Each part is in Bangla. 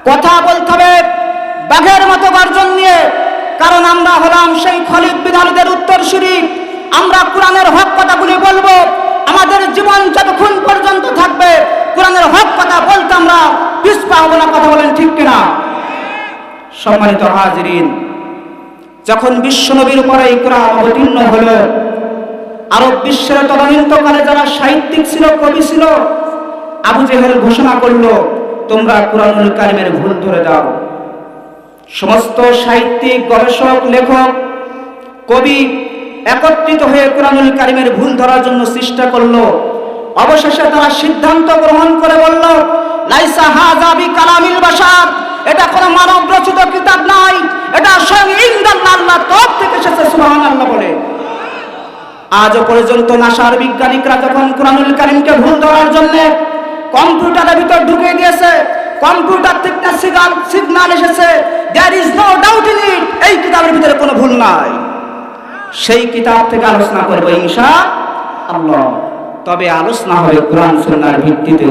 কথা বলতে হবে বাঘের মতো গর্জন নিয়ে, কারণ আমরা হলাম সেই খলিদ বিন ওলীদের উত্তরসূরি। আমরা কোরআনের হক কথাগুলি বলবো, আমাদের জীবন যতক্ষণ পর্যন্ত থাকবে কোরআনের হক কথা বলতে আমরা পিছপা হব না। কথা বলেন ঠিক কিনা? সম্মানিত হাজিরিন, যখন বিশ্বনবীর উপরে এই কোরআন অবতীর্ণ হলো, আরব বিশ্বের তদানীন্তকালে যারা সাহিত্যিক ছিল, কবি ছিল, আবু জেহেল ঘোষণা করলো তোমরা কোরআনুল কারীমের ভুল ধরে দাও। সমস্ত সাহিত্যিক, গবেষক, লেখক, কবি একত্রিত হয়ে কোরআনুল কারীমের ভুল ধরার জন্য চেষ্টা করলো। অবশেষে তারা সিদ্ধান্ত গ্রহণ করে বলল, লাইসা হাযা বিকালামিল বাশার, এটা কোনো মানব রচিত কিতাব নাই, এটা স্বয়ং ইনদাল্লাহ, আল্লাহর তরফ থেকে এসেছে। সুবহানাল্লাহ বলে। আজও পর্যন্ত নাসার বিজ্ঞানীরা যখন কোরআনুল কারীমকে ভুল ধরার জন্য কম্পিউটারের ভিতর ঢুকে দিয়েছে, কম্পিউটার থেকে সিগন্যাল এসেছে, there is no doubt in it, এই কিতাবের ভিতরে কোনো ভুল নাই। সেই কিতাব থেকে আলোচনা করব ইনশাআল্লাহ। তবে আলোচনা হবে কোরআন সুন্নাহর ভিত্তিতে,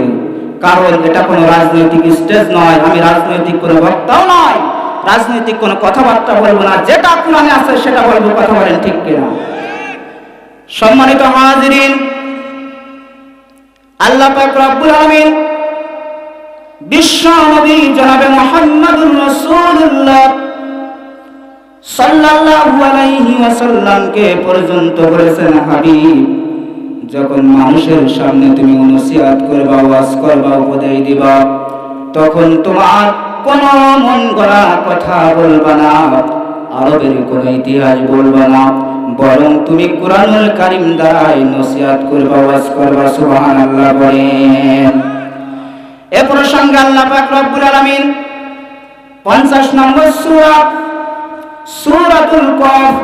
কারণ এটা কোনো রাজনৈতিক স্টেজ নয়। আমি রাজনৈতিক কোনো বক্তাও নয়, রাজনৈতিক কোনো কথাবার্তা বলবো না, যেটা কোরআনে আছে সেটা বলবো। কথা বলেন ঠিক কিনা? সম্মানিত হাজিরিন, আল্লাহ পাক রব্বুল আলামিন বিশ্ব নবী জনাবে মুহাম্মদুর রাসূলুল্লাহ সাল্লাল্লাহু আলাইহি ওয়াসাল্লামকে পর্যন্ত বলেছেন, হাবিব, যখন মানুষের সামনে তুমি নসিহত করবা, ওয়াজ করবা, উপদেশ দিবা, তখন তোমার কোন মন গড়া কথা বলবা না, আরবের কোন ইতিহাস বলবা না, বরং তুমি কোরআনুল কারীম দ্বারাই নসিহত করবা, ওয়াজ করবা। সুবহানাল্লাহ বলেন। এ প্রসঙ্গে আল্লাহ পাক রব্বুল আলামিন 50 নম্বর সূরা সূরাতুল কফ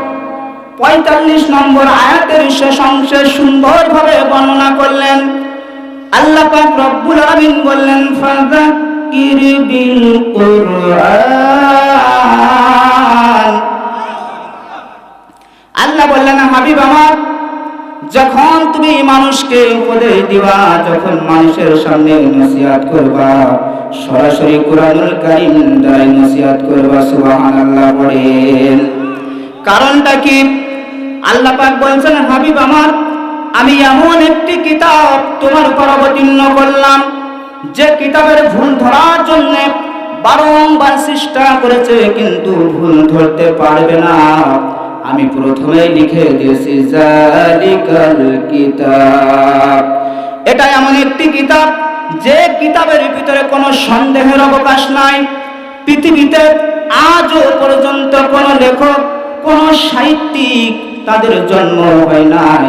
45 নম্বর আয়াতের শেষ অংশে সুন্দরভাবে বর্ণনা করলেন। আল্লাহ পাক রব্বুল আলামিন বললেন, ফাযাক্কির বিল কুরআন। আল্লাহ বললেন, হাবিব আমার, যখন তুমি মানুষকে উপদেশ দিবা, যখন মানুষের সামনে নসিহত করবা, সরাসরি কোরআনুল কারীম দ্বারা নসিহত করবা। সুবহানাল্লাহ বলেন। কারণটা কি? আল্লাহ পাক বলছেন, হাবিব আমার, আমি এমন একটি কিতাব তোমার উপর অবতীর্ণ করলাম, যে কিতাবের ভুল ধরার জন্য বারংবার চেষ্টা করেছে, কিন্তু ভুল ধরতে পারবে না। আমি প্রথমেই লিখে দিয়েছি, জালিকাল কিতাব। এটা এমন একটি কিতাব, যে কিতাবের ভিতরে কোনো সন্দেহের অবকাশ নাই। পৃথিবীতে আজও পর্যন্ত কোনো লেখক, কোন সাহিত্যিক তাদের জন্ম হয় নাই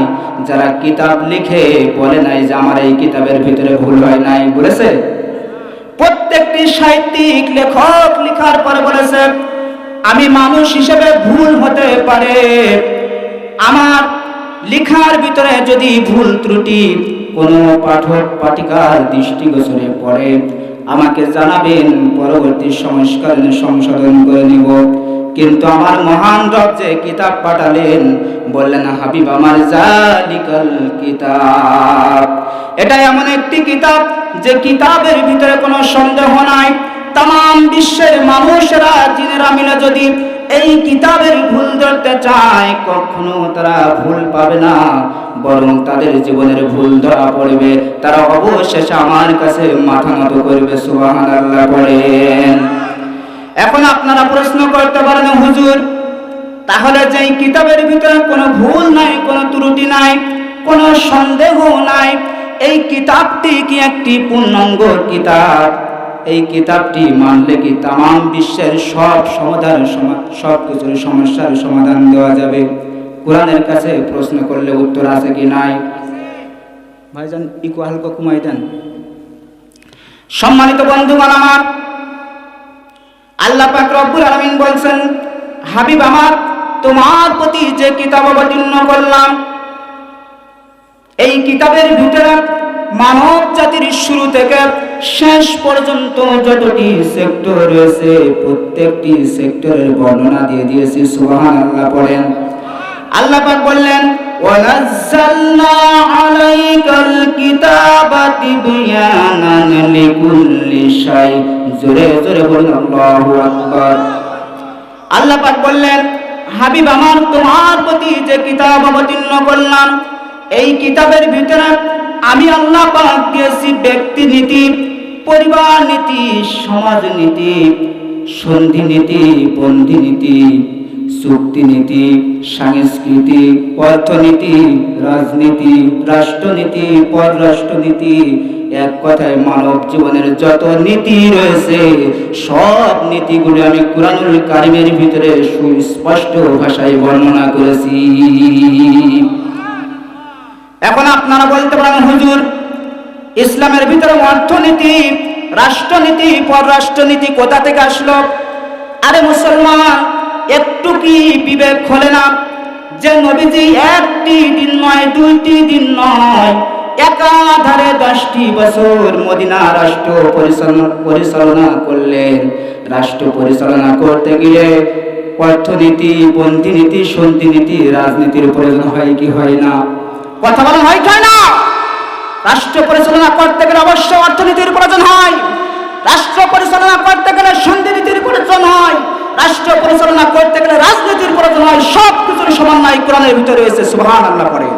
যারা কিতাব লিখে বলে নাই যে আমার এই কিতাবের ভিতরে ভুল হয় নাই। বলেছে প্রত্যেকটি সাহিত্যিক, লেখক লেখার পরে বলেছে, আমি মানুষ হিসেবে ভুল হতে পারে, আমার লেখার ভিতরে যদি ভুল ত্রুটি কোনো পাঠক পাঠিকার দৃষ্টিগোচরে পড়ে আমাকে জানাবেন, পরবর্তী সংশোধন করে নিব। কিন্তু আমার মহান রব যে কিতাব পাঠালেন, বললেন, হাবিব আমার, জালিকাল কিতাব। এটা এমন একটি কিতাব, যে কিতাবের ভিতরে কোনো সন্দেহ নাই। তাম বিশ্বের মানুষেরা, জিনেরা মিলে যদি এই কিতাবের ভুল ধরতে চায়, কখনো তারা ভুল পাবে না, বরং তাদের জীবনের ভুল ধরা পড়বে। তারা অবশেষে আমার কাছে মাথা নত করবে। সুবহানাল্লাহ বলেন। এখন আপনারা প্রশ্ন করতে পারেন, হুজুর, তাহলে যে কিতাবের ভিতরে কোনো ভুল নাই, কোনো ত্রুটি নাই, কোনো সন্দেহ নাই, এই কিতাবটি কি একটি পূর্ণাঙ্গ কিতাব? এই কিতাবটি মানলে কি তাম বিশ্বের সব কিছুর সমস্যার সমাধান দেওয়া যাবে? কোরআনের কাছে প্রশ্ন করলে উত্তর আছে কি নাই? ভাইজান ইকো হালকা কমাই দেন। সম্মানিত বন্ধুগণ আমার, আল্লাহ পাক রব্বুল আলামিন বলছেন, হাবিব আমার, তোমার প্রতি যে কিতাব অবতীর্ণ করলাম, এই কিতাবের ভিতরে মানব জাতির শুরু থেকে শেষ পর্যন্ত যতটি সেক্টর রয়েছে, প্রত্যেকটি সেক্টরের বর্ণনা দিয়ে দিয়েছি। সুবহানাল্লাহ পড়েন। আল্লাহ পাক বললেন ওয়ানাজ্জালনা আলাইকাল কিতাবা তিবয়ানান লিকুল্লি শাই। জোরে জোরে বলুন আল্লাহু আকবার। আল্লাহ পাক বললেন হাবিব আমার তোমার প্রতি যে কিতাব অবতীর্ণ করলাম এই কিতাবের ভিতরে আমি আল্লাহ পাক দিয়েছি ব্যক্তি নীতি, পরিবার নীতি, সমাজ নীতি, সন্ধি নীতি, বন্ধি নীতি, চুক্তি নীতি, সাংস্কৃতিক, অর্থনীতি, রাজনীতি, রাষ্ট্রনীতি, পররাষ্ট্রনীতি, এক কথায় মানব জীবনের যত নীতি রয়েছে সব নীতিগুলো আমি কুরআনুল কারীমের ভিতরে সুস্পষ্ট ভাষায় বর্ণনা করেছি। এখন আপনারা বলতে পারেন হুজুর ইসলামের ভিতরে অর্থনীতি, রাষ্ট্রনীতি, পররাষ্ট্রনীতি কোথা থেকে আসলো? আরে মুসলমান, একটু কি বিবেক খোলে না যে নবীজি একটি দিন নয়, দুইটি দিন নয়, একাধারে 10টি বছর মদিনা রাষ্ট্র পরিচালনা করলেন। রাষ্ট্র পরিচালনা করতে গিয়ে অর্থনীতি, বন্ধি নীতি, সন্ধি নীতি, রাজনীতির প্রয়োজন হয় কি হয় না? কথা বলা হয় কি না? রাষ্ট্র পরিচালনা করতে গেলে অবশ্যই অর্থনীতির প্রয়োজন হয়, রাষ্ট্র পরিচালনা করতে গেলে সন্ধি নীতির প্রয়োজন হয়, রাষ্ট্র পরিচালনা করতে গেলে রাজনীতির প্রয়োজন হয়। সব কিছুর সমন্বয় কোরআনের ভিতরে রয়েছে। সুবহানাল্লাহ পড়ে।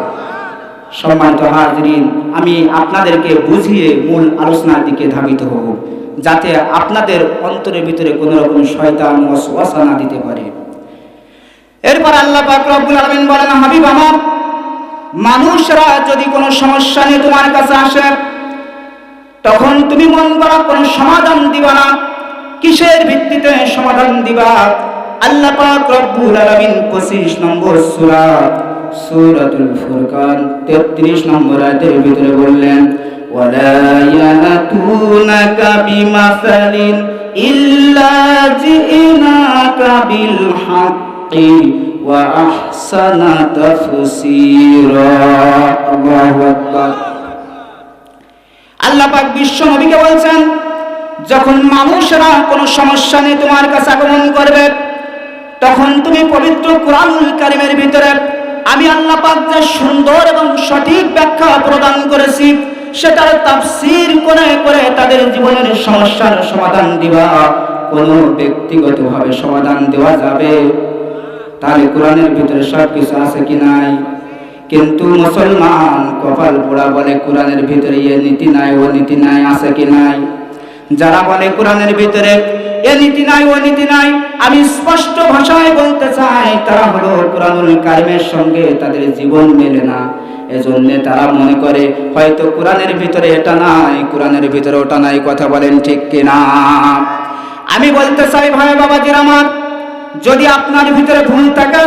সম্মানিত হাজরিন, আমি আপনাদেরকে বুঝিয়ে মূল আলোচনার দিকে ধাবিত হব যাতে আপনাদের অন্তরের ভিতরে কোনো রকম শয়তান ওয়াসওয়াসা না দিতে পারে। এরপর আল্লাহ পাক রব্বুল আলামিন বলেন হাবিব আমার মানুষরা যদি কোনো সমস্যা নিয়ে তোমার কাছে আসে তখন তুমি মন করা কোনো সমাধান দিবা না। কিসের ভিত্তিতে সমাধান দিবা? আল্লাহ পাক রব্বুল আলামিন 25 নম্বর সূরা সূরাতুল ফুরকান 33 নম্বর আয়াতের ভিতরে বললেন ওয়ালা ইয়াতুনাকা বিমাসালিন ইল্লা জিনাকা বিল হাক্কি ওয়া আহসানা তাফসীরা। আল্লাহু আকবার। আল্লাহ পাক বিশ্ব নবীকে বলছেন যখন মানুষরা কোনো সমস্যা নিয়ে তোমার কাছে আগমন করবে তখন তুমি পবিত্র কুরআনুল কারীমের ভিতরে আমি আল্লাহ পাক যে সুন্দর এবং সঠিক ব্যাখ্যা প্রদান করেছি সেটার তাফসীর করে করে তাদের জীবনের সমস্যার সমাধান দিবা। কোনো ব্যক্তিগতভাবে সমাধান দেওয়া যাবে? তাহলে কোরআনের ভিতরে সব কিছু আছে কি নাই? কিন্তু মুসলমান কপাল পোড়া বলে কোরআনের ভিতরে এ নীতি নাই, ও নীতি নাই, আছে কি নাই? যারা বলে কোরআনের ভিতরে এ নীতি নাই, ও নীতি নাই, আমি স্পষ্ট ভাষায় বলতে চাই তারা হলো কোরআনুল কারীমের সঙ্গে তাদের জীবন মেলে না। এজন্য তারা মনে করে হয়তো কোরআনের ভিতরে এটা নাই, কোরআনের ভিতরে ওটা নাই। কথা বলেন ঠিক কিনা? আমি বলতে চাই ভাই বাবাজির আমার, যদি আপনার ভিতরে ভুল থাকে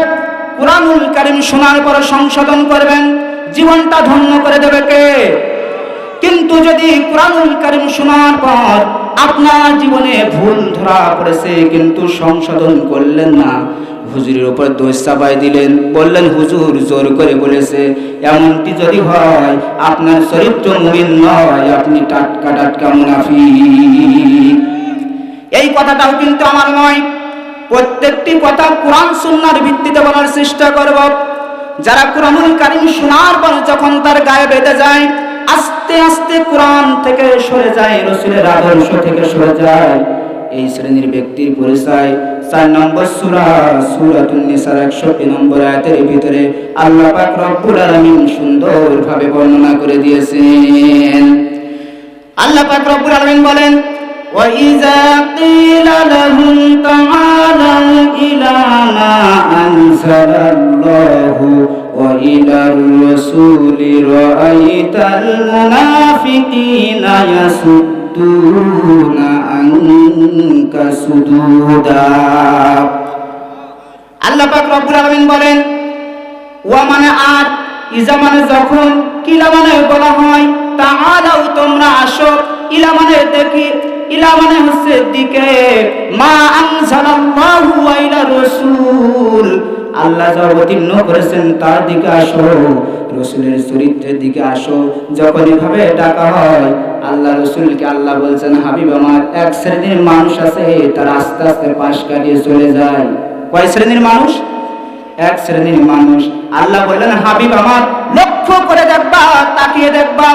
কুরআনুল কারীম শোনার পর সংশোধন করবেন, জীবনটা ধন্য করে দেবে কে? কিন্তু যদি কুরআনুল কারীম শোনার পর আপনার জীবনে ভুল ধরা পড়েছে কিন্তু সংশোধন করলেন না, হুজুরের উপর দোষ চাপাই দিলেন, বললেন হুজুর জোর করে বলেছে, এমনটি যদি হয় আপনার চরিত্র মুমিন নয়, আপনি টাটকা টাটকা মুনাফিক। এই কথাটাও কিন্তু আমার নয়, প্রত্যেকটি কথা কোরআন সুন্নাহর ভিত্তিতে বলার চেষ্টা করব। যারা কুরআনুল কারীম শোনার পর যখন তার গায়ে বেঁধে যায়, আস্তে আস্তে কোরআন থেকে সরে যায়, রাসূলের আদর্শ থেকে সরে যায়, এই শ্রেণীর ব্যক্তির পরিচয় 4 নম্বর সূরা সূরাতুন নিসার 61 নম্বর আয়াতের ভিতরে আল্লাহ পাক রব্বুল আলামিন সুন্দরভাবে বর্ণনা করে দিয়েছেন। আল্লাহ পাক রব্বুল আলামিন বলেন وَإِذَا قِيلَ لَهُمْ تَعَالَوْا إِلَى مَا أَنزَلَ اللَّهُ وَإِلَى الرَّسُولِ رَأَيْتَ الْمُنَافِقِينَ يَصُدُّونَ عَنكَ صُدُودًا। আল্লাহ পাক রব্বুল আলামিন বলেন ওয়া মানে আর, ইজা মানে যখন, কিলা মানে বলা হয়, তাআলাউ তোমরা আসো, ইলা মানে দেখি, ইলা মানে হচ্ছে দিকে, মা আনজালাল্লাহু ওয়া ইলা রাসূল, আল্লাহ যা অবতীর্ণ করেছেন তার দিকে আসো, রাসূলের চরিত্রের দিকে আসো। যখন এভাবে ডাকা হয় আল্লাহ রাসূলকে আল্লাহ বলছেন হাবিব আমার, এক শ্রেণীর মানুষ আছে তারা আস্তে আস্তে পাশ কাটিয়ে চলে যায়। কয় শ্রেণীর মানুষ? এক শ্রেণীর মানুষ। আল্লাহ বললেন হাবিব আমার লক্ষ্য করে দেখবা, তাকিয়ে দেখবা।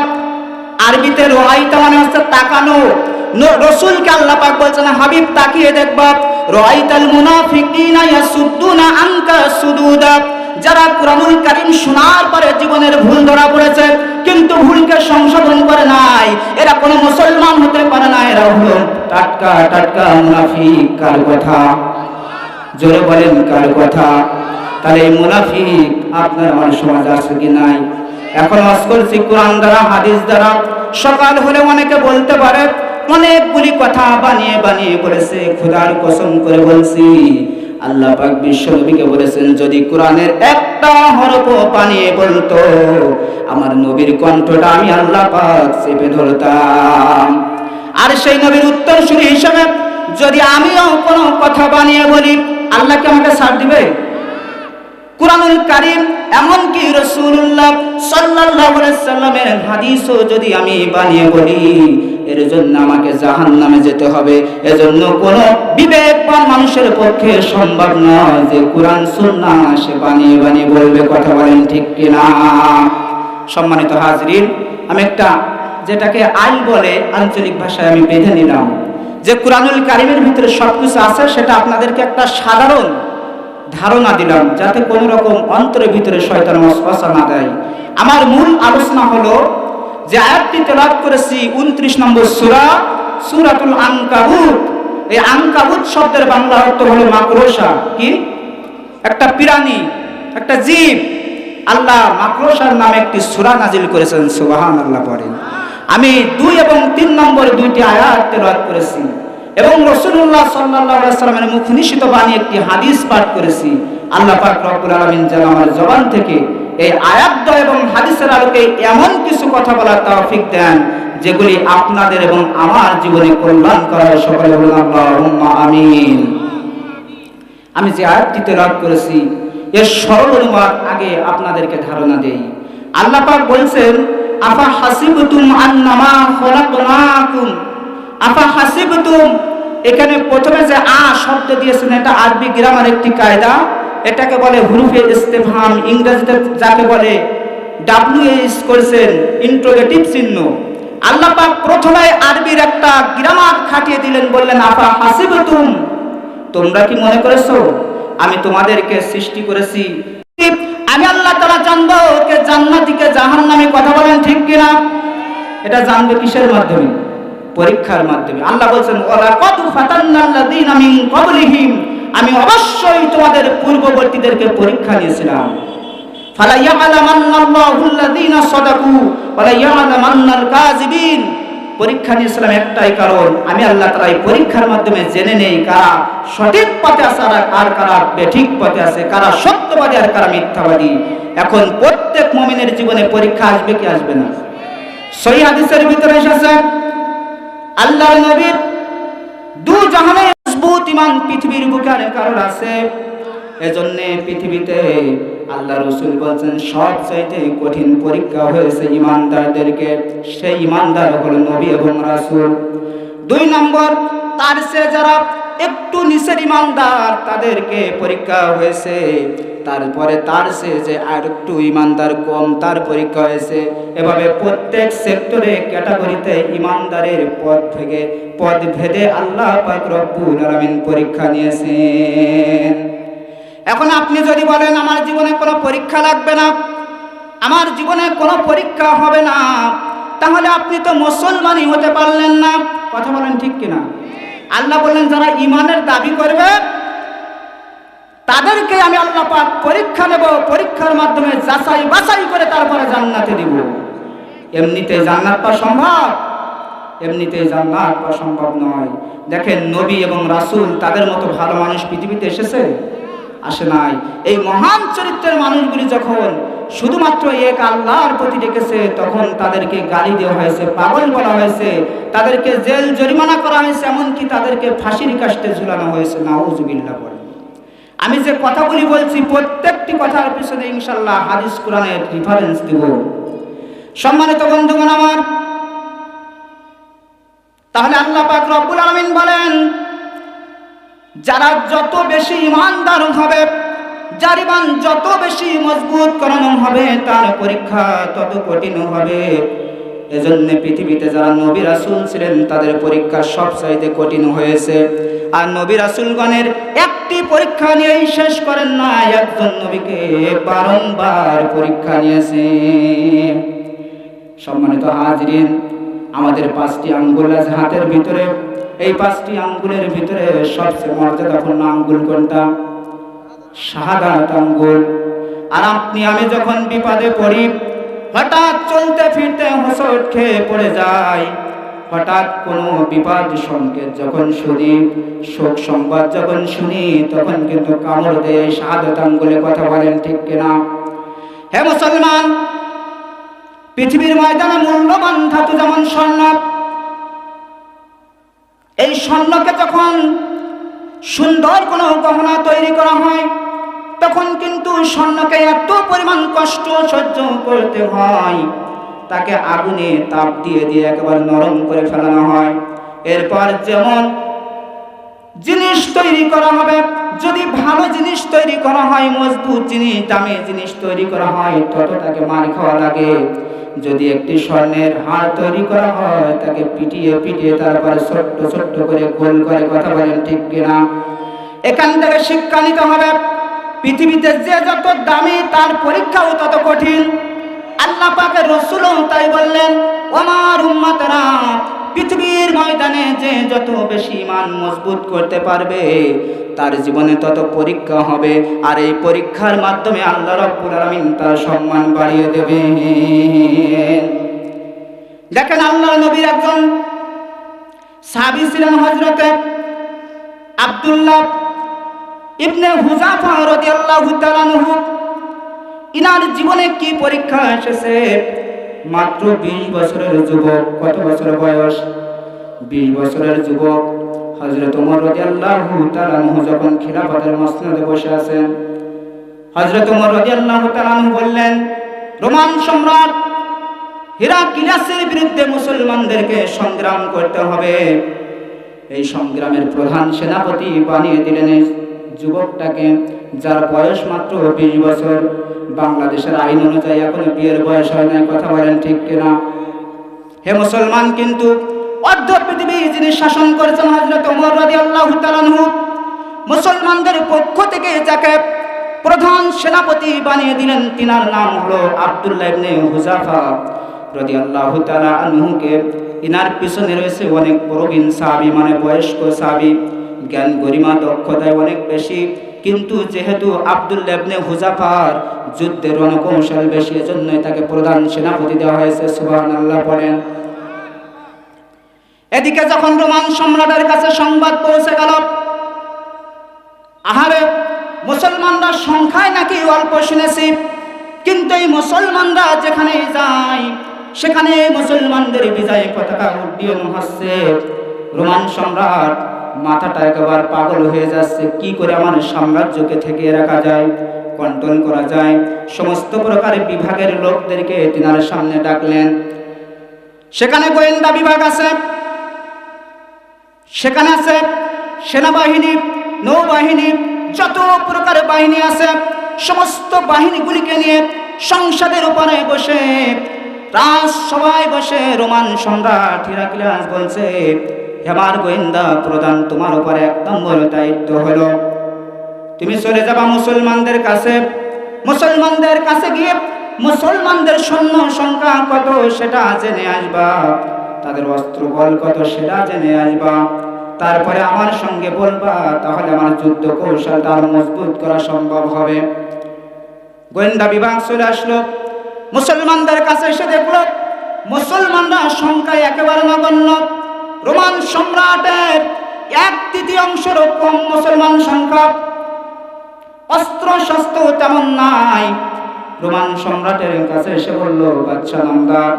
আরবিতে রাআইতা মানে হচ্ছে তাকানো। রাসূলকে আল্লাহ পাক বলছেন হাবিব তাকিয়ে দেখবা, রাআইতাল মুনাফিকিনা ইয়াসুদ্দুনা আনকা সুদুদা। যারা কুরআনুল কারীম শোনার পরে জীবনের ভুল ধরা পড়েছে কিন্তু ভুলকে সংশোধন করে নাই, এরা কোনো মুসলমান হতে পারে না। এরা হলো টাটকা টাটকা মুনাফিক। কার কথা? জোরে বলেন কার কথা? তাহলে এই মুনাফিক আপনার আমার সমাজে আছে কি নাই? এখন ওয়াজ করছি কোরআন দ্বারা, হাদিস দ্বারা। সকাল হলে অনেকে বলতে পারে অনেকগুলি কথা বানিয়ে বানিয়ে বলেছে। খোদার কসম করে বলছি, আল্লাহ পাক বিশ্ব নবীকে বলেছেন যদি কোরআনের একটা হরফও বানিয়ে বলতো, আমার নবীর কণ্ঠটা আমি আল্লাহ পাক চেপে ধরতাম। আর সেই নবীর উত্তরসূরি হিসেবে যদি আমিও কোনো কথা বানিয়ে বলি, আল্লাহ কি আমাকে ছাড় দিবে? কুরআনুল কারীম এমনকি রাসূলুল্লাহ সাল্লাল্লাহু আলাইহি সাল্লামের হাদিসও যদি আমি বানিয়ে বলি, এর জন্য আমাকে জাহান্নামে যেতে হবে। এজন্য কোনো বিবেকবান মানুষের পক্ষে সম্ভব নয় যে কুরআন সুন্নাহ সে বানিয়ে বানিয়ে বলবে। কথা বলেন ঠিক কিনা? সম্মানিত হাজরিন, আমি একটা যেটাকে আইন বলে আঞ্চলিক ভাষায় আমি বেঁধে নিলাম যে কুরআনুল কারীমের ভিতরে সবকিছু আছে, সেটা আপনাদেরকে একটা সাধারণ ধারণা দিলাম যাতে কোন রকম অন্তরের ভিতরে শয়তান ওয়াসওয়াসা না দেয়। আমার মূল আলোচনা হলো যে আয়াতটি তেলাওয়াত করেছি 29 নম্বর সূরা, সূরাতুল আনকাবুত। এই আনকাবুত শব্দের বাংলা অর্থ হলো মাকড়সা। কি? একটা প্রাণী, একটা জীব। আল্লাহ মাকড়সার নামে একটি সূরা নাজিল করেছেন। সুবহানাল্লাহ পড়েন। আমি 2 এবং 3 নম্বর দুইটি আয়াত তেলাওয়াত করেছি এবং রাসূলুল্লাহ সাল্লাল্লাহু আলাইহি ওয়াসাল্লামের মুখ নিঃসৃত বাণী একটি হাদিস পাঠ করেছি। আল্লাহ পাক রব্বুল আলামিন যেন আমার জবান থেকে এই আয়াত এবং হাদিসের আলোকে এমন কিছু কথা বলার তৌফিক দেন যেগুলি আপনাদের এবং আমার জীবনে কল্যাণ করার। সকলে বলুন আল্লাহুম্মা আমিন। আমি যে আয়াতটি তেলাওয়াত করেছি এর সরল অনুবাদ আগে আপনাদেরকে ধারণা দেই। আল্লাহ পাক বলেন আফা হাসিবতুম আন্নামা খলাকনাকুম, আফা হাসিবতুম। এখানে প্রথমে যে শব্দ দিয়েছেন এটা আরবি গ্রামার একটি কায়দা। এটাকে বলে হুরুফে ইস্তেফহাম, ইংরেজিতে যাকে বলে WH করেছেন ইন্টারোগেটিভ চিহ্ন। আল্লাহ পাক প্রথমে আরবির একটা গ্রামার খাটিয়ে দিলেন, বললেন আফা হাসিবতুম, তোমরা কি মনে করেছো আমি তোমাদেরকে সৃষ্টি করেছি আমি আল্লাহ তাআলা জানবো কে জান্নাতি কে জাহান্নামী? কথা বলেন ঠিক কিনা? এটা জানবে কিসের মাধ্যমে? পরীক্ষার মাধ্যমে। আল্লাহ বলেন ওয়ালাকাদ ফাতান্নাল্লাযীনা মিন ক্বাবলিহিম, আমি অবশ্যই তোমাদের পূর্ববর্তীদেরকে পরীক্ষা নিয়েছিলাম। ফালা ইয়ালামান্নাল্লাহুল্লাযীনা সাদাকু ওয়ালা ইয়ালামান্নাল কাযিবিন। পরীক্ষা নিয়েছিলাম একটাই কারণ, আমি আল্লাহ তাআলা এই পরীক্ষার মাধ্যমে জেনে নেই কারা সঠিক পথে আছে আর কারা বেঠিক পথে আছে, কারা সত্যবাদী আর কারা মিথ্যাবাদী। এখন প্রত্যেক মুমিনের জীবনে পরীক্ষা আসবে কি আসবে না? সহিহ হাদিসের ভিতরে এসেছে আল্লাহর নবী দু জাহানে মজবুত ঈমান পৃথিবীর বুকে আর কারোর আছে। এজন্য পৃথিবীতে আল্লাহ রাসূল বলেন সবচেয়ে কঠিন পরীক্ষা হয়েছে ঈমানদারদেরকে। সেই ঈমানদার হলো নবী এবং রাসূল। 2 নম্বর তার চেয়ে যারা একটু নিচের ঈমানদার তাদেরকে পরীক্ষা হয়েছে। তারপরে তার চেয়ে যে আর একটু ঈমানদার কম তার পরীক্ষা হয়েছে। এভাবে প্রত্যেক সেক্টরে ক্যাটাগরিতে ঈমানদারের পদ ভেদে আল্লাহ পাক রব্বুল আলামিন পরীক্ষা নিয়েছেন। এখন আপনি যদি বলেন আমার জীবনে কোনো পরীক্ষা লাগবে না, আমার জীবনে কোনো পরীক্ষা হবে না, তাহলে আপনি তো মুসলমানই হতে পারলেন না। কথা বলেন ঠিক কিনা? আল্লাহ বললেন যারা ঈমানের দাবি করবে তাদেরকে আমি আল্লাহ পাক পরীক্ষা নেব, পরীক্ষার মাধ্যমে যাচাই বাছাই করে তারপরে জান্নাতে দিব। এমনিতে জান্নাত পাওয়া সম্ভব? এমনিতে জান্নাত পাওয়া সম্ভব নয়। দেখেন নবী এবং রাসূল তাদের মতো ভালো মানুষ পৃথিবীতে এসেছে? আসে নাই। এই মহান চরিত্রের মানুষগুলি যখন শুধুমাত্র এক আল্লাহর প্রতি ডেকেছে তখন তাদেরকে গালি দেওয়া হয়েছে, পাগল বলা হয়েছে, তাদেরকে জেল জরিমানা করা হয়েছে, এমনকি তাদেরকে ফাঁসির কাস্টে ঝুলানো হয়েছে। নাউযুবিল্লাহ বলেন। আমি যে কথাগুলি বলছি প্রত্যেকটি কথার পিছনে ইনশাআল্লাহ হাদিস কোরআনের রেফারেন্স দেব। সম্মানিত বন্ধুগণ আমার, তাহলে আল্লাহ পাক রব্বুল আলামিন বলেন যারা যত বেশি ঈমানদার হবে যার ঈমান যত বেশি মজবুত করানো হবে তার পরীক্ষা তত কঠিন হবে। এজন্য পৃথিবীতে যারা নবী রাসূল ছিলেন তাদের পরীক্ষা সবচাইতে কঠিন হয়েছে। আর নবী রাসূলগণের একটি পরীক্ষা নিয়েই শেষ করেন না, একজন নবীকে বারংবার পরীক্ষা নিয়েছে। সম্মানিত হাজিরিন, আমাদের 5টি আঙ্গুল আছে হাতের ভিতরে। এই 5টি আঙ্গুলের ভিতরে সবচেয়ে মর্যাদাপূর্ণ আঙ্গুল কোনটা? শাহাদাত আঙ্গুল। আর আপনি আমি যখন বিপদে পড়ি, হঠাৎ চলতে ফিরতে হোঁচট খেয়ে পড়ে যাই, হঠাৎ কোনো বিপদ সংকেত যখন শুনি, শোক সংবাদ যখন শুনি, তখন কিন্তু কামড় দেয় শাহাদাত আঙ্গুলে। কথা বলেন ঠিক কিনা? হে মুসলমান, পৃথিবীর ময়দানে মূল্যবান ধাতু যেমন স্বর্ণ, এই স্বর্ণকে যখন সুন্দর কোনো গহনা তৈরি করা হয় তখন কিন্তু স্বর্ণকে এত পরিমাণ কষ্ট সহ্য করতে হয়, তাকে আগুনে তাপ দিয়ে দিয়ে একেবারে নরম করে ফেলানো হয়। এরপর যেমন জিনিস তৈরি করা হবে, যদি ভালো জিনিস তৈরি করা হয়, মজবুত জিনিস, দামি জিনিস তৈরি করা হয়, তত তাকে মার খাওয়া লাগে। যদি একটি স্বর্ণের হার তৈরি করা হয়, তাকে পিটিয়ে পিটিয়ে তারপরে ছোট্ট ছোট্ট করে গোল করে। কথা বলেন ঠিক কিনা? এখান থেকে শিক্ষা নিতে হবে, পৃথিবীতে যে যত দামি তার পরীক্ষাও তত কঠিন। আল্লাহ পাকের রাসূলও তাই বললেন, আমার উম্মতেরা, পৃথিবীর ময়দানে যে যত বেশি ঈমান মজবুত করতে পারবে তার জীবনে তত পরীক্ষা হবে। আর এই পরীক্ষার মাধ্যমে আল্লাহ রাব্বুল আলামিন তার সম্মান বাড়িয়ে দেবেন। দেখেন, আল্লাহর নবীর একজন সাহাবী ছিলেন হযরতে আব্দুল্লাহ ইবনে হুযাফা রাদিয়াল্লাহু তাআলা আনহু। ইনার জীবনে কি পরীক্ষা এসেছে! মাত্র 20 বছরের যুবক। কত বছর বয়স? 20 বছরের যুবক। হযরত ওমর রাদিয়াল্লাহু তাআলা আনহু যখন খিলাফতের মসনদে বসে আছেন, হযরত ওমর রাদিয়াল্লাহু তাআলা আনহু বললেন, রোমান সম্রাট হিরাক্লিয়াসের বিরুদ্ধে মুসলমানদেরকে সংগ্রাম করতে হবে। এই সংগ্রামের প্রধান সেনাপতি বানিয়ে দিলেন এই যুবকটাকে, যার বয়স মাত্র 20 বছর। বাংলাদেশের আইন অনুযায়ী এখন বিয়ের বয়স হয় না। কথা বলেন ঠিক কিনা? হে মুসলমান, কিন্তু অর্ধ পৃথিবী যিনি শাসন করেছেন হযরত ওমর রাদিয়াল্লাহু তাআলা আনহু, মুসলমানদের পক্ষ থেকে যাকে প্রধান সেনাপতি বানিয়ে দিলেন, তিনার নাম হলো আব্দুল্লাহ ইবনে হুযাফা রাদিয়াল্লাহু তাআলা আনহুকে। ইনার পিছনে রয়েছে অনেক প্রবীণ সাহাবী, মানে বয়স্ক সাহাবী, জ্ঞান গরিমা দক্ষতায় অনেক বেশি। কিন্তু যেহেতু আব্দুল্লাহ ইবনে হুযাফার যুদ্ধের রণকৌশল বেশি, এজন্যই তাকে প্রধান সেনাপতি দেওয়া হয়েছে। সুবহানাল্লাহ বলেন। এদিকে যখন রোমান সম্রাটের কাছে সংবাদ পৌঁছে গেল, আহারে, মুসলমানরা সংখ্যায় নাকি অল্প শুনেছি, কিন্তু এই মুসলমানরা যেখানে যায় সেখানে মুসলমানদের বিজয় পতাকা উড্ডীয়মান হচ্ছে। রোমান সম্রাট মাথাটা একেবারে পাগল হয়ে যাচ্ছে, কি করে আমার সাম্রাজ্যকে ঠেকিয়ে রাখা যায়, কন্ট্রোল করা যায়। সমস্ত প্রকারের বিভাগের লোকদেরকে তিনার সামনে ডাকলেন। সেখানে গোয়েন্দা বিভাগ আছে, সেখানে আছে সেনাবাহিনী, নৌবাহিনী, যত প্রকারের বাহিনী আছে, সমস্ত বাহিনীগুলিকে নিয়ে সংসদের উপরে বসে, রাজসভায় বসে রোমান সম্রাট হিরাক্লিয়াস বলছে, আমার গোয়েন্দা প্রধান, তোমার উপরে এক নম্বর দায়িত্ব হলো তুমি চলে যাবা মুসলমানদের কাছে। মুসলমানদের কাছে গিয়ে মুসলমানদের সৈন্য সংখ্যা কত সেটা জেনে আসবা, তাদের অস্ত্র বল কত সেটা জেনে আসবা। তারপরে আমার সঙ্গে বলবা, তাহলে আমার যুদ্ধ কৌশলটা আরো মজবুত করা সম্ভব হবে। গোয়েন্দা বিভাগ চলে আসলো, মুসলমানদের কাছে এসে দেখলো মুসলমানরা সংখ্যায় একেবারে নগণ্য। রোমান সম্রাটের 1/3 কম মুসলমান সংখ্যা, অস্ত্র শস্ত্র তেমন নাই। রোমান সম্রাটের কাছে এসে বলল, বাদশা নামদার,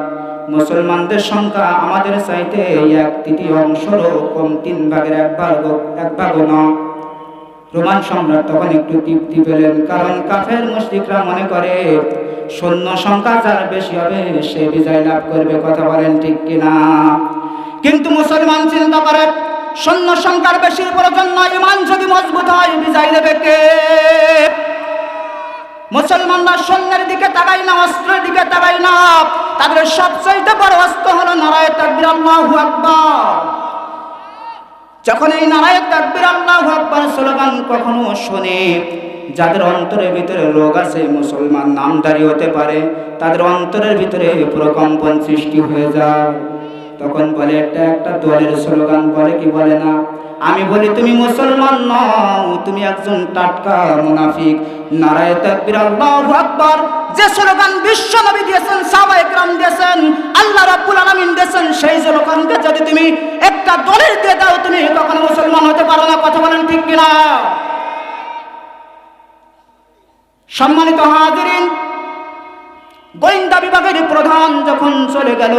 মুসলমানদের সংখ্যা আমাদের চাইতে 1/3 কম, 3 ভাগের 1 ভাগও না। রোমান সম্রাট তখন একটু তৃপ্তি পেলেন, কারণ কাফের মুশরিকরা মনে করে সৈন্য সংখ্যা যার বেশি হবে সে বিজয় লাভ করবে। কথা বলেন ঠিক কিনা? কিন্তু মুসলমান চিন্তা করে সৈন্য সংখ্যার বেশির প্রয়োজন নয়, ঈমান যদি মজবুত হয় বিজয় দেবে কে? মুসলমানরা সৈন্যের দিকে তাকায় না, অস্ত্রের দিকে তাকায় না, তাদের সবচেয়ে বড় অস্ত্র হলো নারায়ে তাকবীর, আল্লাহু আকবার। যখন এই নারায়ে তাকবীর আল্লাহু আকবার স্লোগান কখনো শুনে, যাদের অন্তরের ভিতরে রোগ আছে, মুসলমান নামধারী হতে পারে, তাদের অন্তরের ভিতরে প্রকম্পন সৃষ্টি হয়ে যায়। তখন বলে এটা একটা দলের স্লোগান, বলে কি বলে না? আমি বলি তুমি মুসলমান নও, তুমি একজন টাটকা মুনাফিক। নারায়ে তাকবীর আল্লাহু আকবার যে স্লোগান বিশ্ব নবী দিয়েছেন, সাহাবায়ে কেরাম দিয়েছেন, আল্লাহ রাব্বুল আলামিন দিয়েছেন, সেই স্লোগানকে যদি তুমি একটা দলের দিয়ে দাও, তুমি কখনো মুসলমান হতে পারো না। কথা বলেন ঠিক কিনা? সম্মানিত হাজিরিন, গোয়েন্দা বিভাগের প্রধান যখন চলে গেল,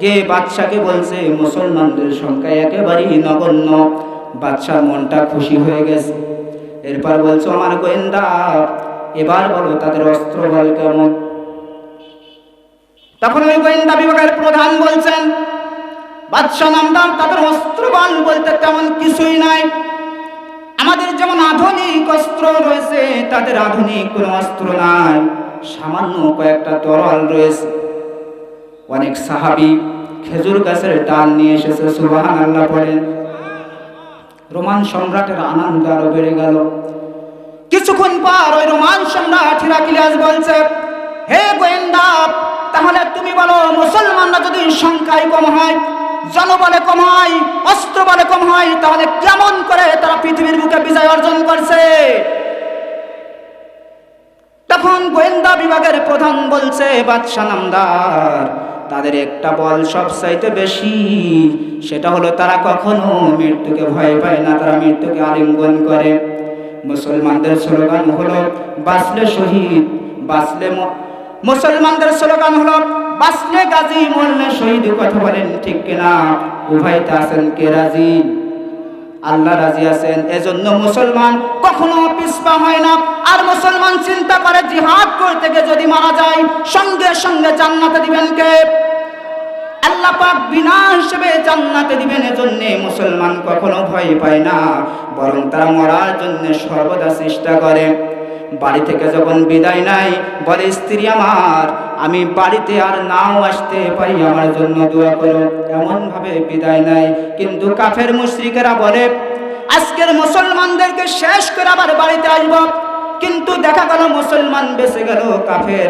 যে বাদশাকে বলছে মুসলমানদের সংখ্যা একেবারেই নগণ্য, বাদশার মনটা খুশি হয়ে গেছে। এরপর বলছো আমার গোয়েন্দা, এবার বলো তাদের অস্ত্র বল কেমন? তখন ওই গোয়েন্দা বিভাগের প্রধান বলছেন, বাদশাহ নামদার, তাদের অস্ত্র বল বলতে তেমন কিছুই নাই। আমাদের যেমন আধুনিক অস্ত্র রয়েছে, তাদের আধুনিক কোনো অস্ত্র নাই, সামান্য কয়েকটা তরোয়াল রয়েছে। অনেক সাহাবী খেজুর গাছের ডাল নিয়ে এসেছে, সুবহানাল্লাহ পড়েন। রোমান সম্রাটের আনন্দ আরো বেড়ে গেল। কিছুক্ষণ পর ওই রোমান সম্রাট হিরাক্লিয়াস বলছে, হে গোয়েন্দা, তাহলে তুমি বলো মুসলমানরা যদি সংখ্যায় কম হয়, জনবলে কম হয়, অস্ত্র বলে কম হয়, তাহলে কেমন করে তারা পৃথিবীর বুকে বিজয় অর্জন করছে? তখন গোয়েন্দা বিভাগের প্রধান বলছে, বাদশা নামদার, তাদের একটা বল সবচাইতে বেশি, সেটা হলো তারা কখনো মৃত্যুকে ভয় পায় না, তারা মৃত্যুকে আলিঙ্গন করে। মুসলমানদের স্লোগান হলো বাঁচলে শহীদ, বাঁচলে মুসলমানদের স্লোগান হলো বাঁচলে গাজী, মরলে শহীদ। কথা বলেন ঠিক কিনা? উভয়টা আছেন কে রাজি? আল্লাহ রাজি আছেন। এজন্য মুসলমান কখনো পিছপা হয় না। আর মুসলমান চিন্তা করে জিহাদ করতে গিয়ে যদি মারা যায়, সঙ্গে সঙ্গে জান্নাতে দিবেন কে? আল্লাহ পাক বিনা হিসেবে জান্নাতে দিবেন। এজন্য মুসলমান কখনো ভয় পায় না, বরং তারা মরার জন্য সর্বদা চেষ্টা করে। বাড়ি থেকে যখন বিদায় নাই, বলে স্ত্রী আমার, আমি বাড়িতে আর নাও আসতে পারি, আমার জন্য দোয়া করো। এমন ভাবে বিদায় নাই। কিন্তু কাফের মুশরিকেরা বলে আজকের মুসলমানদেরকে শেষ করে আবার বাড়িতে আসব। কিন্তু দেখা গেল মুসলমান বেঁচে গেল, কাফের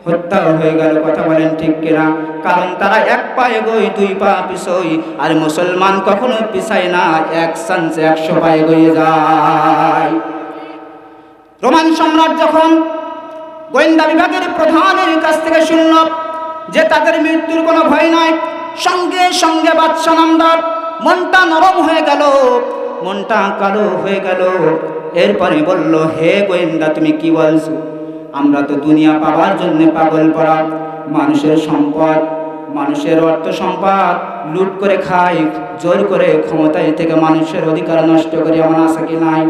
হত্যা হয়ে গেল। কথা বলেন ঠিক কিনা? কারণ তারা এক পা এগোয়, দুই পা পিছই, আর মুসলমান কখনো পিছায় না, এক চান্সে 100 পা এগিয়ে যায়। রোমান সম্রাট যখন গোয়েন্দা বিভাগের প্রধানের কাছ থেকে শুনল যে তাদের মৃত্যুর কোনো ভয় নাই, সঙ্গে সঙ্গে বাদশা নামদার মনটা নরম হয়ে গেল, মনটা কালো হয়ে গেল। এরপরে বলল, হে গোয়েন্দা, তুমি কি বলছো? আমরা তো দুনিয়া পাওয়ার জন্য পাগল পড়া, মানুষের সম্পদ, মানুষের অর্থ সম্পদ লুট করে খাই, জোর করে ক্ষমতায় থেকে মানুষের অধিকার নষ্ট করি, আমার আশা কি নাই?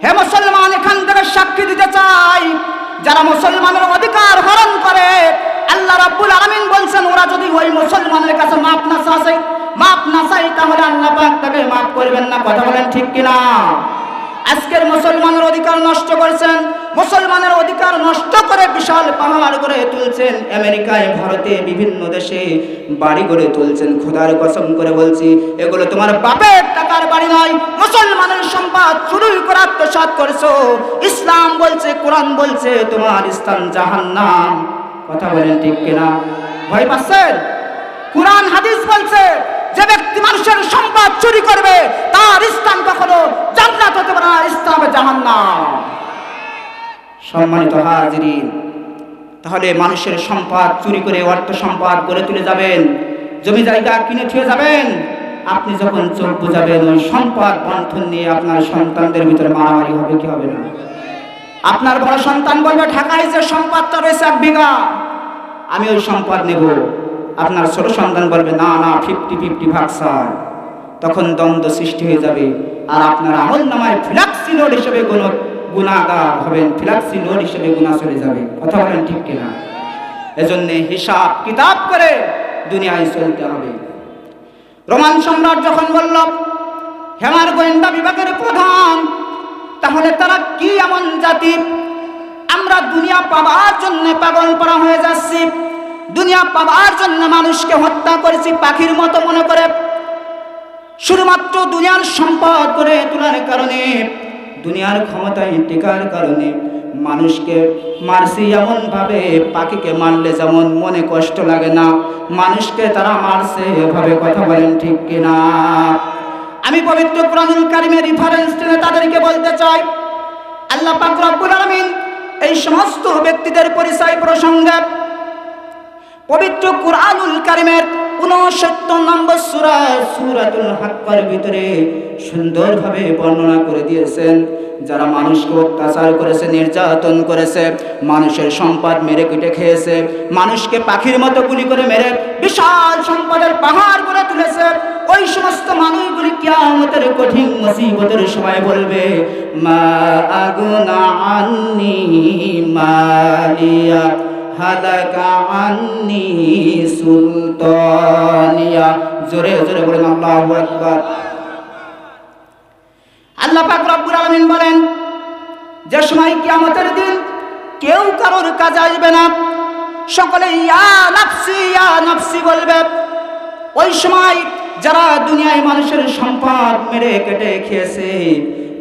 হে মুসলমান, এখান থেকে সাক্ষী দিতে চাই, যারা মুসলমানের অধিকার হরণ করে, আল্লাহ রাব্বুল আলামিন বলছেন, ওরা যদি ওই মুসলমানের কাছে মাপ না চায়, তাহলে আল্লাহ পাক তাকে মাফ করবেন না। কথা বলেন ঠিক কিনা? আজকের মুসলমানের অধিকার নষ্ট করছেন, মুসলমানের অধিকার নষ্ট করে বিশাল পাহাড় গড়ে তুলছেন, আমেরিকায়, ভারতে, বিভিন্ন দেশে বাড়ি গড়ে তুলছেন। খোদার কসম করে বলছি, এগুলো তোমার বাপের টাকার বাড়ি নয়, মুসলমানের সম্পদ চুরি করে আত্মসাৎ করছো। ইসলাম বলছে, কোরআন বলছে, তোমার স্থান জাহান্নাম। কথা বলেন ঠিক কিনা? ভয় পাচ্ছেন? কোরআন হাদিস বলছে, যে ব্যক্তি মানুষের সম্পদ চুরি করবে, তার স্থান কখনো জান্নাত হতে পারে না, স্থান হবে জাহান্নাম। সম্মানিত হাজিরিন, তাহলে মানুষের সম্পদ চুরি করে অর্থ সম্পদ গড়ে তুলে যাবেন, জমি জায়গা কিনে ছুঁয়ে যাবেন, আপনি যখন চোখ বুঝাবেন, ওই সম্পদ বন্টন নিয়ে আপনার সন্তানদের ভিতরে মারামারি হবে কি হবে না? আপনার বড় সন্তান বলবে, ঢাকায় যে সম্পদটা রয়েছে 1 বিঘা, আমি ওই সম্পদ নেব। আপনার ছোট সন্তান বলবে, না না, 50-50 ভাগ চাই। তখন দ্বন্দ্ব সৃষ্টি হয়ে যাবে, আর আপনার আমল নামায় ফ্ল্যাক্সি নোট হিসেবে গুনাহগার হবেন, ফ্ল্যাক্সি নোট হিসেবে গুনাহ চলে যাবে। কথা বলেন ঠিক কিনা? এজন্য হিসাব কিতাব করে দুনিয়ায় চলতে হবে। রোমান সম্রাট যখন বলল, হেমার গোয়েন্দা বিভাগের প্রধান, তাহলে তারা কি এমন জাতি? আমরা দুনিয়া পাবার জন্য পাগল করা হয়ে যাচ্ছি, দুনিয়া পাবার জন্য মানুষকে হত্যা করেছি পাখির মতো মনে করে, শুধুমাত্র দুনিয়ার সম্পদ করে তোলার কারণে, দুনিয়ার ক্ষমতায় টিকার কারণে মানুষকে মারছি এমন ভাবে, পাখিকে মারলে যেমন মনে কষ্ট লাগে না, মানুষকে তারা মারছে এভাবে। কথা বলেন ঠিক কিনা? আমি পবিত্র কুরআনুল কারীমের রেফারেন্স টেনে তাদেরকে বলতে চাই, আল্লাহ পাক রব্বুল আলামিন এই সমস্ত ব্যক্তিদের পরিচয় প্রসঙ্গে পবিত্র কুরআনুল কারীমের 69 নম্বর সূরা সূরাতুল হাক্কার ভিতরে সুন্দরভাবে বর্ণনা করে দিয়েছেন। যারা মানুষকে অত্যাচার করেছে, নির্যাতন করেছে, মানুষের সম্পদ মেরে কেটে খেয়েছে, মানুষকে পাখির মতো গুলি করে মেরে বিশাল সম্পদের পাহাড় করে তুলেছে, ওই সমস্ত মানুষগুলি কিয়ামতের কঠিন মুসিবতের সময় বলবে, মা আগুনা আন্নি মালিয়া হালাকা আন্নি সুলতানিয়া। জোরে জোরে বলেন আল্লাহু আকবার। আল্লাহ পাক রব্বুল আলামিন বলেন, যে সময় কিয়ামতের দিন কেউ কারোর কাজে আসবে না, সকলে ইয়া নাফসি বলবে। ওই সময় যারা দুনিয়ায় মানুষের সম্পদ মেরে কেটে খেয়েছে,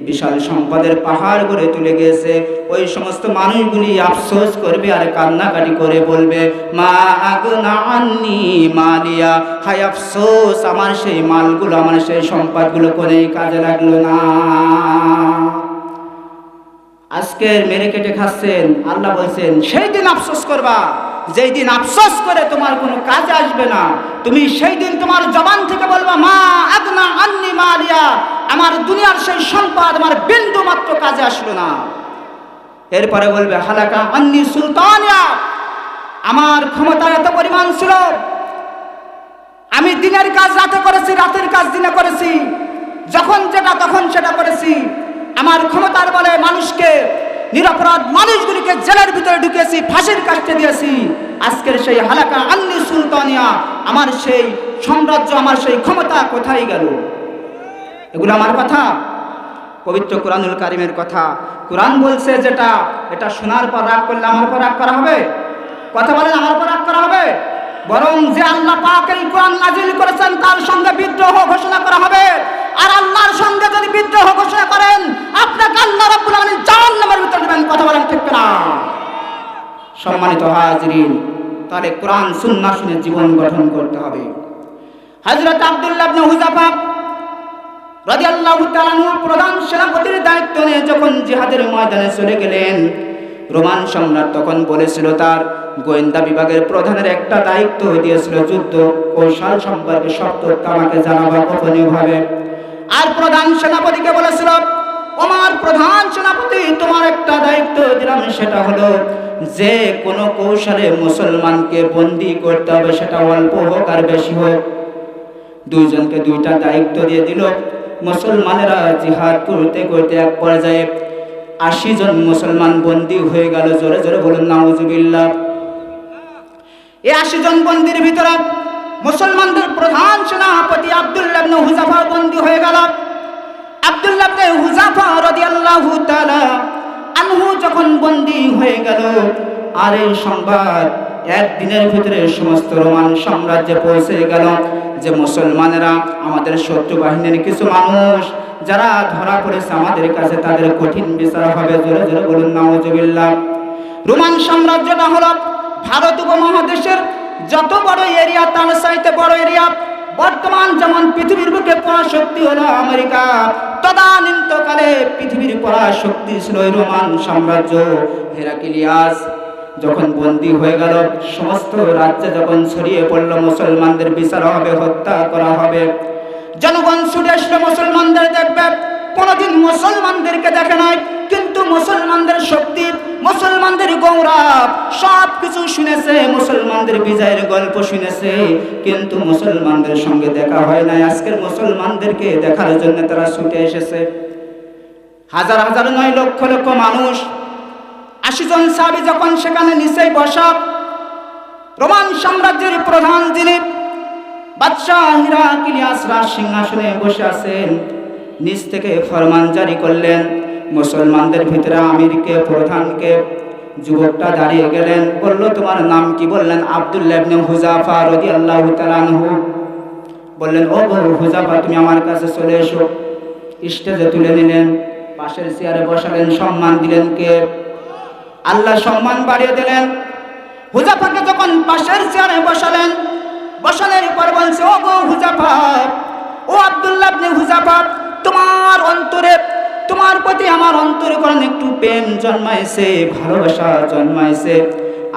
বিশাল সম্পদের পাহাড় গড়ে তুলে গিয়েছে, ওই সমস্ত মানুষগুলি আফসোস করবে আর কান্নাকাটি করে বলবে, মা আগনা আন্নি মালিয়া, হায় আফসোস, আমার সেই মালগুলো, আমার সেই সম্পদগুলো কোনোই কাজে লাগলো না। আজকের মেরে কেটে খাচ্ছেন, আল্লাহ বলছেন সেই দিন আফসোস করবা, যেই দিন আফসোস করে তোমার কোনো কাজে আসবে না। তুমি সেই দিন তোমার জবান থেকে বলবা, মা আগনা আন্নি মালিয়া, আমার দুনিয়ার সেই সম্পদ আমার বিন্দু মাত্র কাজে আসলো না। এরপরে বলবে, হালাকা আন্নি সুলতানিয়া, আমার ক্ষমতা এত পরিমাণ ছিল, আমি দিনের কাজ রাতে করেছি, রাতের কাজ দিনে করেছি, যখন যেটা তখন সেটা করেছি, আমার ক্ষমতার বলে মানুষকে, নিরপরাধ মানুষগুলিকে জেলের ভিতরে ঢুকিয়েছি, ফাঁসির কাস্টে দিয়েছি। আজকের সেই হালাকা আন্নি সুলতানিয়া, আমার সেই সাম্রাজ্য, আমার সেই ক্ষমতা কোথায় গেল? এগুলো আমার কথা? পবিত্র কুরআনুল কারীমের কথা। কুরআন বলছে যেটা, এটা শোনার পর রাগ করলে আমার উপর রাগ করা হবে? কথা বলেন, আমার উপর রাগ করা হবে? বরং যে আল্লাহ পাক এই কুরআন নাযিল করেছেন তার সঙ্গে বিদ্রোহ ঘোষণা করা হবে। আর আল্লাহর সঙ্গে যদি বিদ্রোহ ঘোষণা করেন, আপনাকে আল্লাহ রাব্বুল আলামিন জাহান্নামের ভিতরে দিবেন। কথা বলেন ঠিক না? সম্মানিত হাজিরিন, তাহলে কোরআন সুন্নাহ শুনে জীবন গঠন করতে হবে। হযরত আব্দুল্লাহ ইবনে হুযাফা রাদিয়াল্লাহু তাআলা আনহু প্রধান সেনাপতির দায়িত্ব নিয়ে যখন জিহাদের ময়দানে চলে গেলেন, রোমান সম্রাট তখন বলেছিল তার গোয়েন্দা বিভাগের প্রধানের একটা দায়িত্ব দিয়েছিল, যুদ্ধ কৌশল সম্পর্কে সব তথ্য আমাকে জানাবা গোপনীয়ভাবে। আর প্রধান সেনাপতিকে বলেছিল, আমার প্রধান সেনাপতি, তোমার একটা দায়িত্ব দিলাম, সেটা হলো যে কোনো কৌশলে মুসলমানকে বন্দী করতে হবে, সেটা অল্প হোক আর বেশি হোক। দুইজনকে দুইটা দায়িত্ব দিয়ে দিল। মুসলমানেরা জিহাদ করতে করতে এক পর্যায়ে 80 জন মুসলমান বন্দী হয়ে গেল। জোরে জোরে বলুন নাউজুবিল্লাহ। এই 80 জন বন্দীর ভিতরে মুসলমানদের প্রধান সেনাপতি আব্দুল্লাহ ইবনে হুযাফা বন্দী হয়ে গেল। আব্দুল্লাহ ইবনে হুযাফা রাদিয়াল্লাহু তাআলা আনহু যখন বন্দী হয়ে গেল, আর এই সংবাদ একদিনের ভিতরে সমস্ত রোমান সাম্রাজ্যে পৌঁছে গেল যে মুসলমানেরা, আমাদের শত্রু বাহিনীর কিছু মানুষ যারা ধরা পড়েছে আমাদের কাছে, তাদের কঠিন বিচার হবে। জোরে জোরে বলুন নাউজুবিল্লাহ। রোমান সাম্রাজ্যটা হলো ভারত উপমহাদেশের যত বড় এরিয়া, তার চাইতে বড় এরিয়া। বর্তমান যেমন পৃথিবীর বুকে পরাশক্তি হলো আমেরিকা, তদানীন্তকালে পৃথিবীর পরাশক্তি ছিল রোমান সাম্রাজ্য। হেরাক্লিয়াস যখন বন্দী হয়ে গেল, সমস্ত রাজ্যে যখন ছড়িয়ে পড়ল মুসলমানদের বিচার হবে, হত্যা করা হবে, জনগণ ছুটে আসলো মুসলমানদের দেখবে। কোনদিন মুসলমানদেরকে দেখে নাই, কিন্তু মুসলমানদের শক্তি, মুসলমানদের গৌরব সব কিছু শুনেছে, মুসলমানদের বিজয়ের গল্প শুনেছে, কিন্তু মুসলমানদের সঙ্গে দেখা হয় নাই। আজকের মুসলমানদেরকে দেখার জন্য তারা ছুটে এসেছে। হাজার হাজার নয়, লক্ষ লক্ষ মানুষ। 80 জন সাহাবী যখন সেখানে নিচেই বসা, রোমান সাম্রাজ্যের প্রধান যিনি বাদশাহ হেরাক্লিয়াস সিংহাসনে বসে আছেন, নিচ থেকে ফরমান জারি করলেন, মুসলমানদের ভিতরে আমিরকে, প্রধানকে, যুবকটা দাঁড়িয়ে গেলেন, বলল তোমার নাম কি? বললেন আব্দুল্লাহ ইবনে হুযাফা রাদিয়াল্লাহু তাআলা আনহু। বললেন ও হুযাফা তুমি আমার কাছে চলে এসো। স্টেজে তুলে নিলেন, পাশের চেয়ারে বসালেন, সম্মান দিলেন। কে? আল্লাহ সম্মান বাড়িয়ে দিলেন। হুযাফাকে যখন পাশের চেয়ারে বসালেন, বসানোর পর বলছে ও হুযাফা, ও আব্দুল্লাহ ইবনে হুযাফা, তোমার অন্তরে, তোমার প্রতি আমার অন্তরে কোন একটু প্রেম জন্মাইছে, ভালোবাসা জন্মাইছে।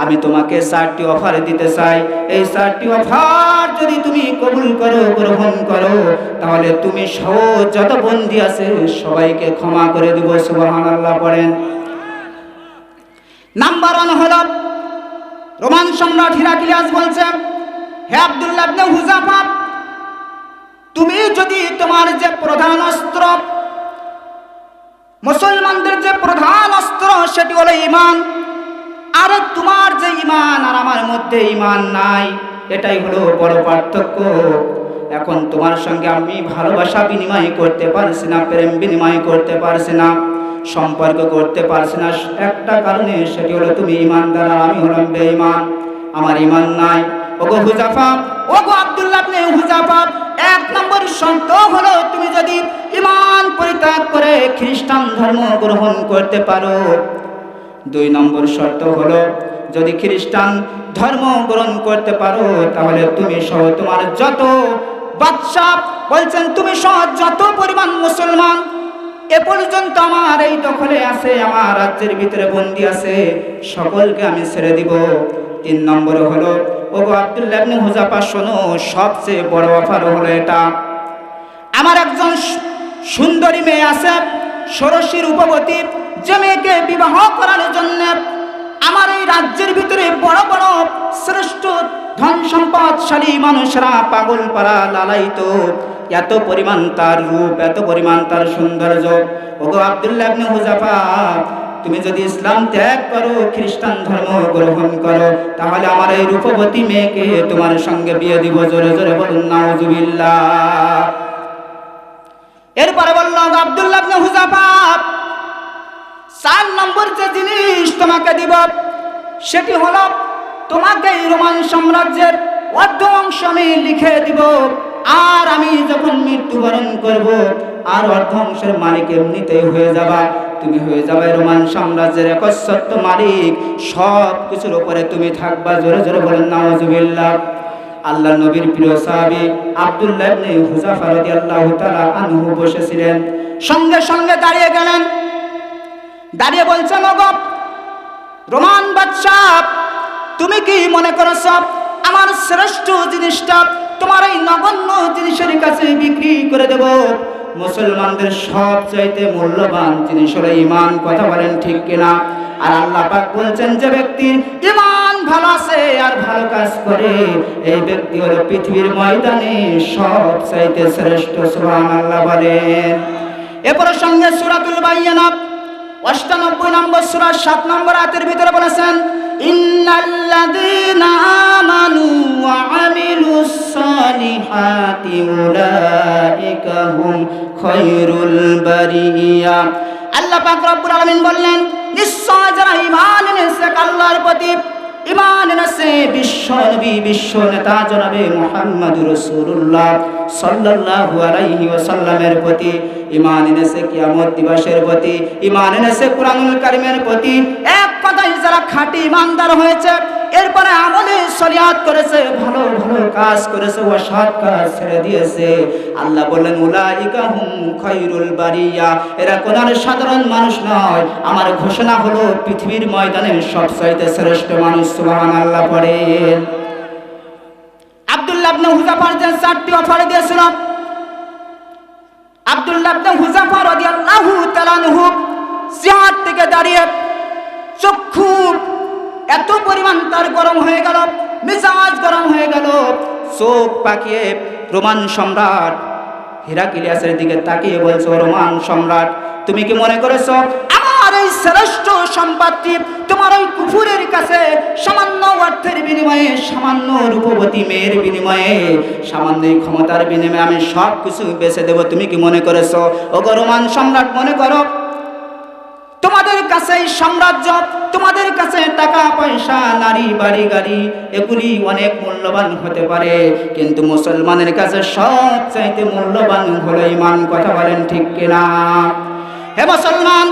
আমি তোমাকে 4টি অফার দিতে চাই। এই 4টি অফার যদি তুমি কবুল করো, গ্রহণ করো, তাহলে তুমি সহ যত বন্দী আছে সবাইকে ক্ষমা করে দিব। সুবহানাল্লাহ পড়েন। নাম্বার 1 হলো রোমান সম্রাট হিরাক্লিয়াস বলছে, হে আব্দুল্লাহ ইবনে হুযাফা, তুমি যদি তোমার যে প্রধান অস্ত্র, মুসলমানদের যে প্রধান অস্ত্র সেটি হলো ঈমান, আর তোমার যে ঈমান আর আমার মধ্যে ঈমান নাই, এটাই হলো বড় পার্থক্য। এখন তোমার সঙ্গে আমি ভালোবাসা বিনিময় করতে পারছি না, প্রেম বিনিময় করতে পারছি না, সম্পর্ক করতে পারছি না, একটা কারণে, সেটি হলো তুমি ঈমানদার আর আমি হলাম বেঈমান, আমার ঈমান নাই। ওগো হুযাফা, ওগো আব্দুল্লাহ ইবনে হুযাফা, 1 নম্বর শর্ত হলো তুমি যদি ঈমান পরিত্যাগ করে খ্রিস্টান ধর্ম গ্রহণ করতে পারো। 2 নম্বর শর্ত হলো যদি খ্রিস্টান ধর্ম গ্রহণ করতে পারো, তাহলে তুমি সহ তোমার যত বাদশা, বলছেন তুমি সহ যত পরিমাণ মুসলমান এ পর্যন্ত আমার এই দখলে আছে, আমার রাজ্যের ভিতরে বন্দী আছে, সকলকে আমি ছেড়ে দিব। 3 নম্বর হলো ওগো আব্দুল্লাহ ইবনে হুযাফা, শোনো, সবচেয়ে বড় অফার হলো এটা। আমার একজন সুন্দরী মেয়ে আছে, ষোড়শী রূপবতী, যে মেয়েকে বিবাহ করার জন্য আমার এই রাজ্যের ভিতরে বড় বড় শ্রেষ্ঠ ধন সম্পদশালী মানুষরা পাগল পারা লালায়িত, এত পরিমাণ তার রূপ, এত পরিমাণ তার সৌন্দর্য। ওগো আব্দুল্লাহ ইবনে হুযাফা, তুমি যদি ইসলাম ত্যাগ করো, খ্রিস্টান ধর্ম গ্রহণ করো, তাহলে আমার এই রূপবতী মেয়েকে তোমার সঙ্গে বিয়ে দিব। জোরে জোরে বলুন নাউজুবিল্লাহ। এরপরে বলল আব্দুল্লাহ ইবনে হুযাফা, 4 নম্বর যে জিনিস তোমাকে দিব সেটি হলো তোমাকে এই রোমান সাম্রাজ্যের অর্ধ অংশ আমি লিখে দিব, আর আমি যখন মৃত্যুবরণ করব আর অর্ধ অংশের মালিক এমনিতেই হয়ে যাবা। তুমি হয়ে যাবে রোমান সাম্রাজ্যের একচ্ছত্র মালিক, সব কিছুর উপরে তুমি থাকবা। জোরে জোরে বলেন নাউজুবিল্লাহ। আল্লাহ নবীর প্রিয় সাহাবী আব্দুল্লাহ ইবনে হুযাফা রাদিয়াল্লাহু তাআলা আনহু বসেছিলেন, সঙ্গে সঙ্গে দাঁড়িয়ে গেলেন, দাঁড়িয়ে বলছেন ওগো রোমান বাদশা, তুমি কি মনে করছ আমার শ্রেষ্ঠ জিনিসটা তোমার এই নগণ্য জিনিসের কাছে বিক্রি করে দেব? মুসলমানদের সবচাইতে মূল্যবান জিনিস হলো ঈমান। কথা বলেন ঠিক কিনা? আর আল্লাহ পাক বলছেন যে ব্যক্তির ঈমান ভালো আছে আর ভালো কাজ করে, এই ব্যক্তি হলো পৃথিবীর ময়দানে সবচাইতে শ্রেষ্ঠ। সুবহানাল্লাহ বলেন। এরপর সঙ্গে সূরাতুল বাইয়িনা 98 নম্বর সূরা 7 নম্বর আয়াতের ভিতরে বলেছেন, ইন্নাল্লাযীনা আমানু ওয়া আমিলুস সালিহাতি উলাইকা হুম খায়রুল বারিয়া। আল্লাহ পাক রব্বুল আলামিন বললেন, নিশ্চয় যারা ঈমান এনেছে আল্লাহর প্রতি, ঈমান এনেছে বিশ্বনবী, বিশ্ব নেতা জনাবে মুহাম্মদুর রাসূলুল্লাহ সাল্লাল্লাহু আলাইহি ওয়াসাল্লামের প্রতি, ঈমান এনেছে কিয়ামত দিবসের প্রতি, ঈমান এনেছে কুরআনুল কারীমের প্রতি, এক কথায় যারা খাঁটি ঈমানদার হয়েছে, এরপরে আমলে সলিহাত করেছে, ভালো ভালো কাজ করেছে, অসৎ কাজ ছেড়ে দিয়েছে, আল্লাহ বললেন উলাইকা হুম খায়রুল বারিয়া, এরা কোন সাধারণ মানুষ নয়, আমার ঘোষণা হলো পৃথিবীর ময়দানে সবচাইতে শ্রেষ্ঠ মানুষ। সুবহানাল্লাহ পড়েন। আব্দুল্লাহ ইবনে হুযাফার যে 4টি অফার দিয়েছিল, আব্দুল্লাহ ইবনে হুযাফা রাদিয়াল্লাহু তাআলা আনহু জিহাদ থেকে দাঁড়িয়ে চক্ষু এত পরিমাণ তার গরম হয়ে গেল, মেজাজ গরম হয়ে গেল, চোখ পাকিয়ে রোমান সম্রাট হিরাক্লিয়াসের দিকে তাকিয়ে বলছে, রোমান সম্রাট, তুমি কি মনে করেছো আমার এই শ্রেষ্ঠ সম্পত্তি তোমার ওই কুফুরের কাছে সামান্য অর্থের বিনিময়ে, সামান্য রূপবতী মেয়ের বিনিময়ে, সামান্য ক্ষমতার বিনিময়ে আমি সব কিছু বেচে দেব? তুমি কি মনে করেছো? ওগো রোমান সম্রাট, মনে করো কাছে সাম্রাজ্য, তোমাদের কাছে টাকা পয়সা, নারী বাড়ি গাড়ি, এগুলি অনেক মূল্যবান হতে পারে, কিন্তু মুসলমানের কাছে সবচাইতে মূল্যবান হলো ঈমান। কথা বলেন ঠিক কিনা? হে মুসলমান,